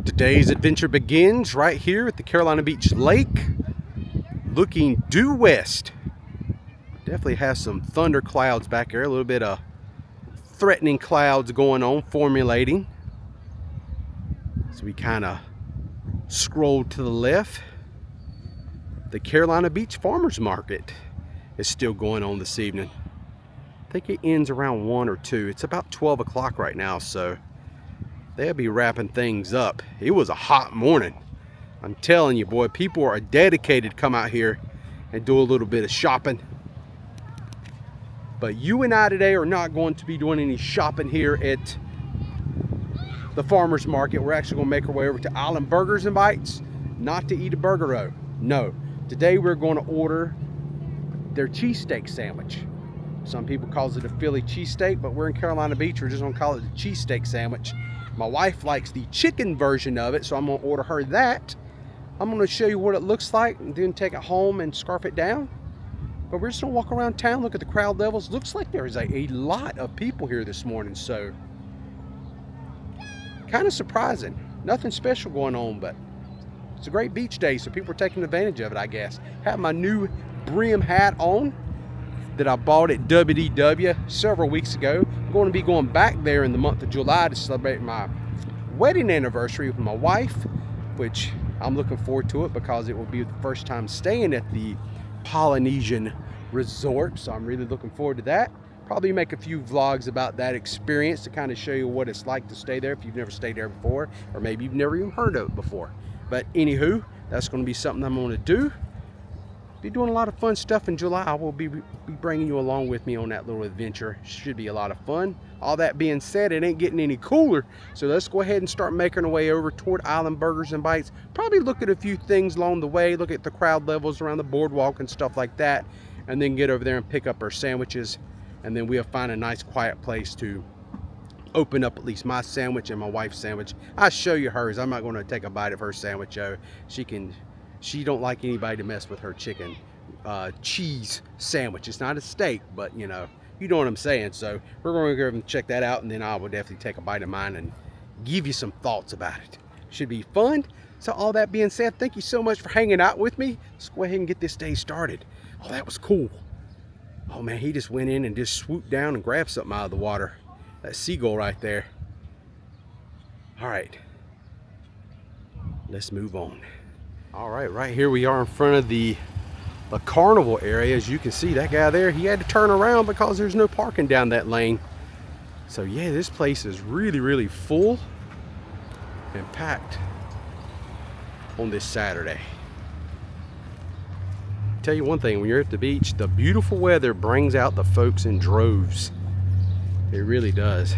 Today's adventure begins right here at the Carolina Beach Lake, looking due west. Definitely has some thunder clouds back there, a little bit of threatening clouds going on, formulating. So we kind of scroll to the left. The Carolina Beach Farmers Market is still going on this evening. I think it ends around 1 or 2. It's about 12 o'clock right now, so they'll be wrapping things up. It was a hot morning. I'm telling you, boy, people are dedicated to come out here and do a little bit of shopping. But you and I today are not going to be doing any shopping here at the farmers market. We're actually going to make our way over to Island Burgers and Bites, not to eat a burger. No, today we're going to order their cheesesteak sandwich. Some people call it a Philly cheesesteak, but we're in Carolina Beach. We're just gonna call it a cheesesteak sandwich. My wife likes the chicken version of it, so I'm gonna order her that. I'm gonna show you what it looks like and then take it home and scarf it down. But we're just gonna walk around town, look at the crowd levels. Looks like there is a lot of people here this morning, so kind of surprising. Nothing special going on, but it's a great beach day, so people are taking advantage of it, I guess. Have my new brim hat on that I bought at WDW several weeks ago. I'm going to be going back there in the month of July to celebrate my wedding anniversary with my wife, which I'm looking forward to it because it will be the first time staying at the Polynesian resort, so I'm really looking forward to that. Probably make a few vlogs about that experience to kind of show you what it's like to stay there if you've never stayed there before, or maybe you've never even heard of it before. But anywho, that's going to be something I'm going to do. Be doing a lot of fun stuff in July. I will be bringing you along with me on that little adventure. Should be a lot of fun. All that being said, it ain't getting any cooler, so let's go ahead and start making our way over toward Island Burgers and Bites. Probably look at a few things along the way, look at the crowd levels around the boardwalk and stuff like that, and then get over there and pick up our sandwiches, and then we'll find a nice quiet place to open up at least my sandwich and my wife's sandwich. I'll show you hers. I'm not going to take a bite of her sandwich, though. She don't like anybody to mess with her chicken cheese sandwich. It's not a steak, but you know what I'm saying. So we're going to go and check that out, and then I will definitely take a bite of mine and give you some thoughts about it. Should be fun. So all that being said, thank you so much for hanging out with me. Let's go ahead and get this day started. Oh, that was cool. Oh man, he just went in and just swooped down and grabbed something out of the water. That seagull right there. All right, let's move on. All right, right here we are in front of the carnival area. As you can see, that guy there, he had to turn around because there's no parking down that lane. So yeah, this place is really full and packed on this Saturday. Tell you one thing, when you're at the beach, the beautiful weather brings out the folks in droves. It really does.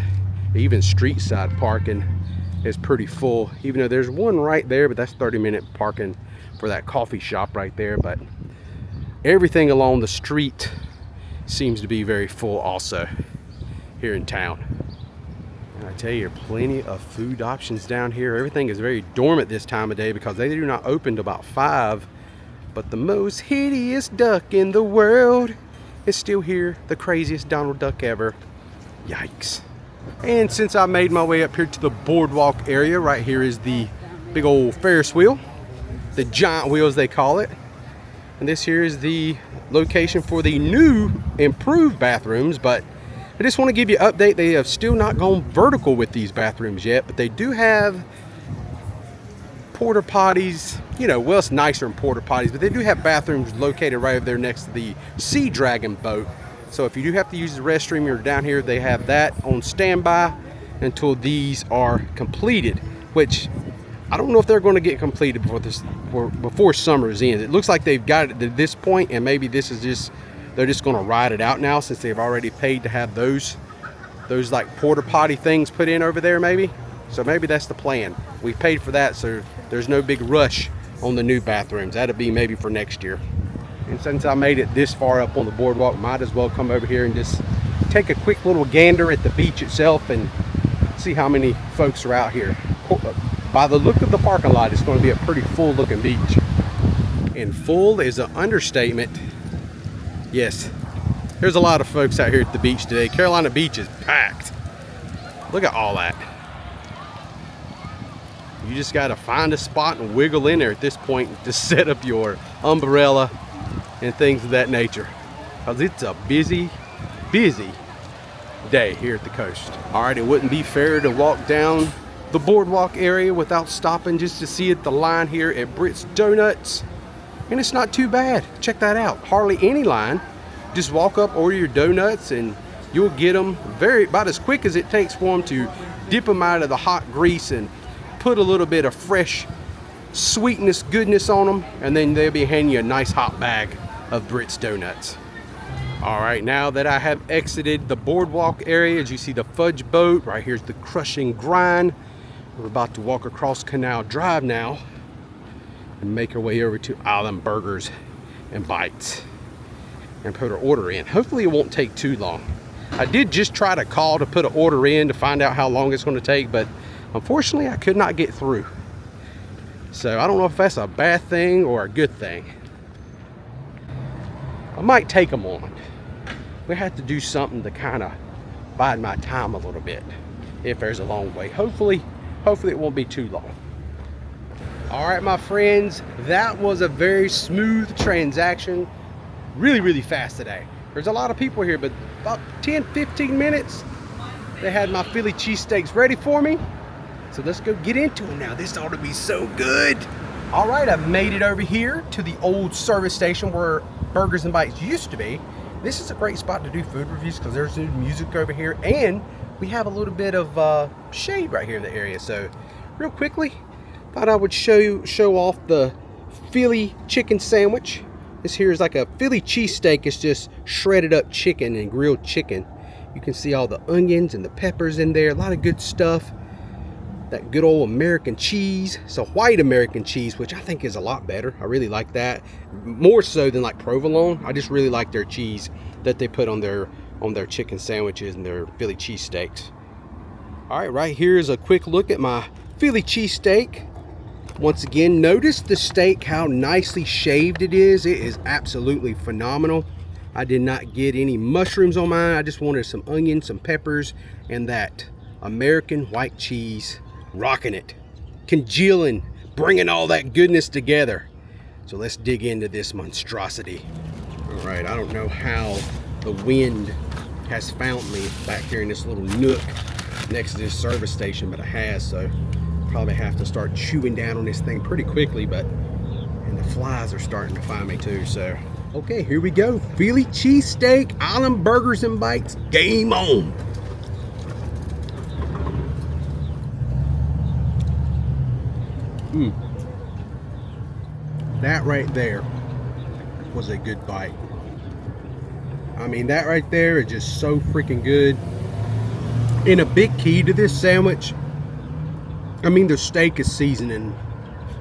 Even street side parking is pretty full, even though there's one right there, but that's 30-minute parking for that coffee shop right there. But everything along the street seems to be very full also here in town. And I tell you, plenty of food options down here. Everything is very dormant this time of day because they do not open till about 5. But the most hideous duck in the world is still here, the craziest Donald Duck ever. Yikes. And since I made my way up here to the boardwalk area, right here is the big old Ferris wheel, the giant wheels they call it. And this here is the location for the new improved bathrooms, but I just want to give you an update. They have still not gone vertical with these bathrooms yet, but they do have porta potties. Well, it's nicer than porta potties, but they do have bathrooms located right over there next to the Sea Dragon boat. So if you do have to use the restroom, you're down here, they have that on standby until these are completed, which I don't know if they're going to get completed before summer's end. It looks like they've got it to this point, and maybe this is they're just going to ride it out now since they've already paid to have those like porta potty things put in over there, maybe. So maybe that's the plan. We paid for that, so there's no big rush on the new bathrooms. That'll be maybe for next year. And since I made it this far up on the boardwalk, might as well come over here and just take a quick little gander at the beach itself and see how many folks are out here. By the look of the parking lot, it's going to be a pretty full looking beach. And full is an understatement. Yes, there's a lot of folks out here at the beach today. Carolina Beach is packed. Look at all that. You just got to find a spot and wiggle in there at this point to set up your umbrella and things of that nature, because it's a busy day here at the coast. All right, it wouldn't be fair to walk down the boardwalk area without stopping just to see the line here at Britt's Donuts. And it's not too bad. Check that out. Hardly any line. Just walk up, order your donuts, and you'll get them about as quick as it takes for them to dip them out of the hot grease and put a little bit of fresh sweetness, goodness on them, and then they'll be handing you a nice hot bag of Britt's Donuts. All right, now that I have exited the boardwalk area, as you see the fudge boat, right here's the crushing grind. We're about to walk across Canal Drive now and make our way over to Island Burgers and Bites and put our order in. Hopefully it won't take too long. I did just try to call to put an order in to find out how long it's going to take, but unfortunately I could not get through. So I don't know if that's a bad thing or a good thing. I might take them on. We have to do something to kind of bide my time a little bit if there's a long way. Hopefully it won't be too long. All right, my friends, that was a very smooth transaction. Really fast today. There's a lot of people here, but about 10-15 minutes they had my Philly cheesesteaks ready for me. So let's go get into them now. This ought to be so good. All right, I've made it over here to the old service station where Burgers and Bites used to be. This is a great spot to do food reviews because there's new music over here, and we have a little bit of shade right here in the area. So real quickly, thought I would show off the Philly chicken sandwich. This here is like a Philly cheesesteak. It's just shredded up chicken and grilled chicken. You can see all the onions and the peppers in there. A lot of good stuff. That good old American cheese. It's a white American cheese, which I think is a lot better. I really like that. More so than like provolone. I just really like their cheese that they put on their chicken sandwiches and their Philly cheesesteaks. All right here is a quick look at my Philly cheesesteak. Once again, notice the steak, how nicely shaved it is. It is absolutely phenomenal. I did not get any mushrooms on mine. I just wanted some onions, some peppers, and that American white cheese. Rocking it, congealing, bringing all that goodness together. So let's dig into this monstrosity. All right, I don't know how the wind has found me back here in this little nook next to this service station, but it has, so probably have to start chewing down on this thing pretty quickly, and the flies are starting to find me too. So okay, here we go. Philly cheesesteak, Island Burgers and Bites, game on. That right there was a good bite. I mean, that right there is just so freaking good. And a big key to this sandwich, I mean, the steak is seasoning.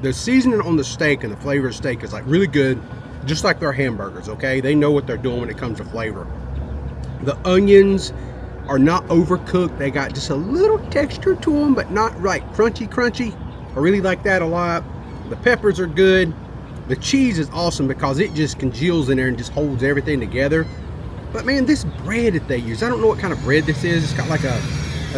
The seasoning on the steak and the flavor of steak is like really good, just like their hamburgers, okay? They know what they're doing when it comes to flavor. The onions are not overcooked. They got just a little texture to them, but not like crunchy. I really like that a lot. The peppers are good. The cheese is awesome because it just congeals in there and just holds everything together. But man, this bread that they use, I don't know what kind of bread this is. It's got like a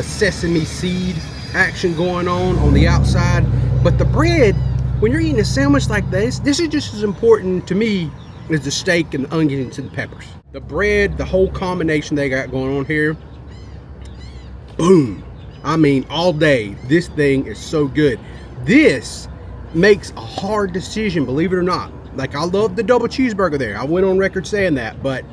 sesame seed action going on the outside. But the bread, when you're eating a sandwich like this is just as important to me as the steak and the onions and the peppers. The bread, the whole combination they got going on here, boom. I mean, all day, this thing is so good. This makes a hard decision, believe it or not. Like, I love the double cheeseburger there. I went on record saying that, but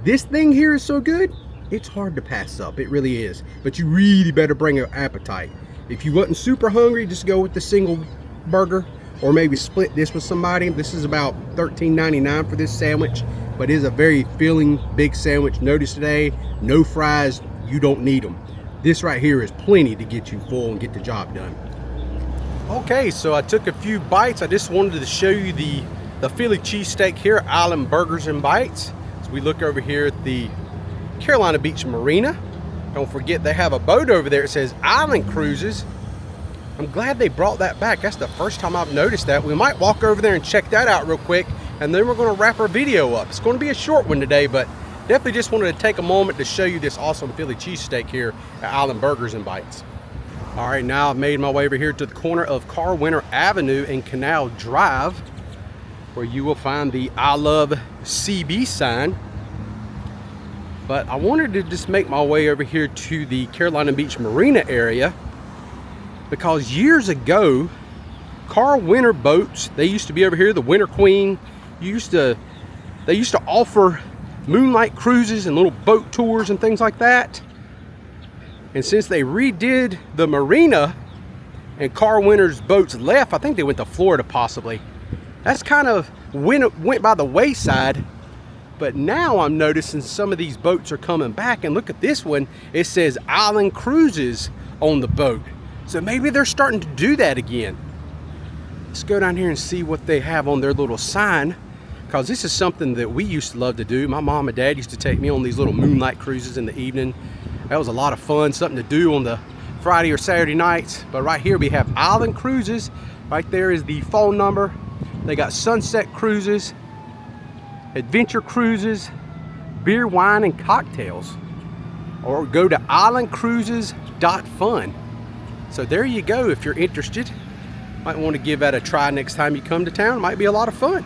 this thing here is so good, it's hard to pass up. It really is. But you really better bring an appetite. If you wasn't super hungry, just go with the single burger, or maybe split this with somebody. This is about $13.99 for this sandwich, but it is a very filling big sandwich. Notice today, no fries, you don't need them. This right here is plenty to get you full and get the job done. Okay, so I took a few bites. I just wanted to show you the Philly cheesesteak here, Island Burgers and Bites. So we look over here at the Carolina Beach Marina. Don't forget they have a boat over there. It says Island Cruises. I'm glad they brought that back. That's the first time I've noticed that. We might walk over there and check that out real quick, and then we're going to wrap our video up. It's going to be a short one today, but definitely just wanted to take a moment to show you this awesome Philly cheesesteak here at Island Burgers and Bites. All right, now I've made my way over here to the corner of Carwinter Avenue and Canal Drive, where you will find the I Love CB sign. But I wanted to just make my way over here to the Carolina Beach Marina area, because years ago, Carwinter boats, they used to be over here, the Winter Queen, they used to offer moonlight cruises and little boat tours and things like that. And since they redid the marina and Carwinter's boats left, I think they went to Florida possibly, that's kind of went by the wayside. But now I'm noticing some of these boats are coming back, and look at this one, it says Island Cruises on the boat. So maybe they're starting to do that again. Let's go down here and see what they have on their little sign, because this is something that we used to love to do. My mom and dad used to take me on these little moonlight cruises in the evening. That was a lot of fun, something to do on the Friday or Saturday nights. But right here we have Island Cruises. Right there is the phone number. They got sunset cruises, adventure cruises, beer, wine, and cocktails. Or go to islandcruises.fun. So there you go if you're interested. Might want to give that a try next time you come to town. Might be a lot of fun.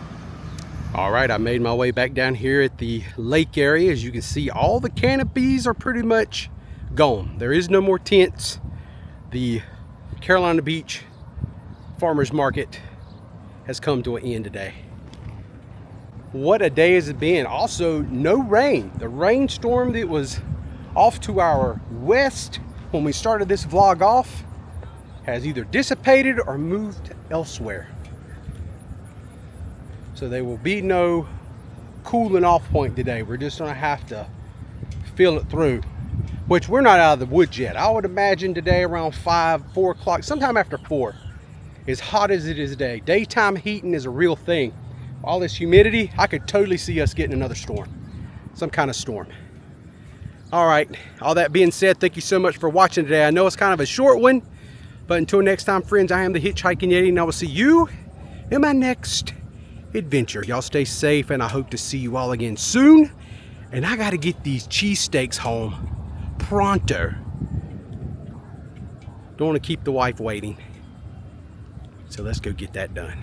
All right, I made my way back down here at the lake area. As you can see, all the canopies are pretty much gone. There is no more tents. The Carolina Beach Farmers Market has come to an end today. What a day has it been. Also, no rain. The rainstorm that was off to our west when we started this vlog off has either dissipated or moved elsewhere. So there will be no cooling off point today. We're just gonna have to feel it through, which we're not out of the woods yet. I would imagine today around 5, 4 o'clock, sometime after 4, as hot as it is today. Daytime heating is a real thing. All this humidity, I could totally see us getting another storm, some kind of storm. All right, all that being said, thank you so much for watching today. I know it's kind of a short one, but until next time, friends, I am the Hitchhiking Yeti, and I will see you in my next adventure. Y'all stay safe, and I hope to see you all again soon. And I gotta get these cheesesteaks home pronto. Don't want to keep the wife waiting. So let's go get that done.